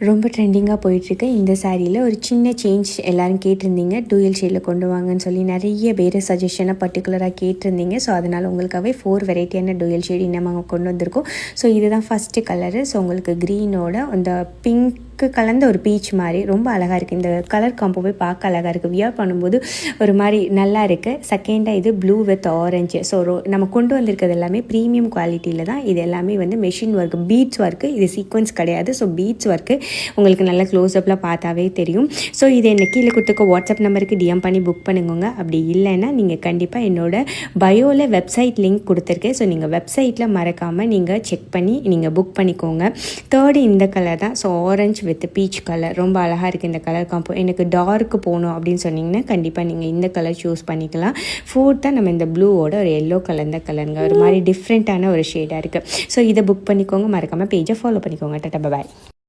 ரொம்ப ட்ரெண்டிங்காக போயிட்டுருக்கு இந்த சாரியில் ஒரு சின்ன சேஞ்ச் எல்லோரும் கேட்டிருந்தீங்க. டூயல் ஷேடில் கொண்டு வாங்கன்னு சொல்லி நிறைய பேர் சஜஷனாக பர்டிகுலராக கேட்டிருந்தீங்க. ஸோ அதனால் உங்களுக்காகவே 4 வெரைட்டியான டூயல் ஷேடு நம்ம கொண்டு வந்திருக்கோம். ஸோ இதுதான் ஃபஸ்ட்டு கலரு. ஸோ உங்களுக்கு க்ரீனோட அந்த பிங்க் கலந்த ஒரு பீச் மாதிரி ரொம்ப அழகாக இருக்குது. இந்த கலர் காம்போவே பார்க்க அழகாக இருக்குது. வியர் பண்ணும்போது ஒரு மாதிரி நல்லா இருக்குது. செகண்டாக இது ப்ளூ வித் ஆரஞ்சு. ஸோ நம்ம கொண்டு வந்திருக்கிறது எல்லாமே ப்ரீமியம் குவாலிட்டியில் தான். இது எல்லாமே வந்து மெஷின் ஒர்க்கு, பீட்ஸ் ஒர்க்கு. இது சீக்வன்ஸ் கிடையாது. ஸோ பீட்ஸ் ஒர்க்கு உங்களுக்கு நல்லா க்ளோஸ்அப்பில் பார்த்தாவே தெரியும். ஸோ இது என்ன கீழே கொடுத்துக்க வாட்ஸ்அப் நம்பருக்கு டிஎம் பண்ணி புக் பண்ணுங்க. அப்படி இல்லைன்னா நீங்கள் கண்டிப்பாக என்னோட பயோவில் வெப்சைட் லிங்க் கொடுத்துருக்கேன். ஸோ நீங்கள் வெப்சைட்டில் மறக்காமல் நீங்கள் செக் பண்ணி நீங்கள் புக் பண்ணிக்கோங்க. தேர்டு இந்த கலர் தான். So orange with peach colour ரொம்ப அழகாக இருக்குது இந்த கலர் காம்போ. எனக்கு டார்க்கு போகணும் அப்படின்னு சொன்னிங்கன்னா கண்டிப்பாக நீங்கள் இந்த கலர் சூஸ் பண்ணிக்கலாம். ஃபோர்த்தாக நம்ம இந்த ப்ளூவோட ஒரு எல்லோ கலர் தான் கலருங்க. ஒரு மாதிரி டிஃப்ரெண்ட்டான ஒரு ஷேடாக இருக்குது. ஸோ இதை புக் பண்ணிக்கோங்க. மறக்காமல் பேஜை ஃபாலோ பண்ணிக்கோங்க. டாடா பாய்.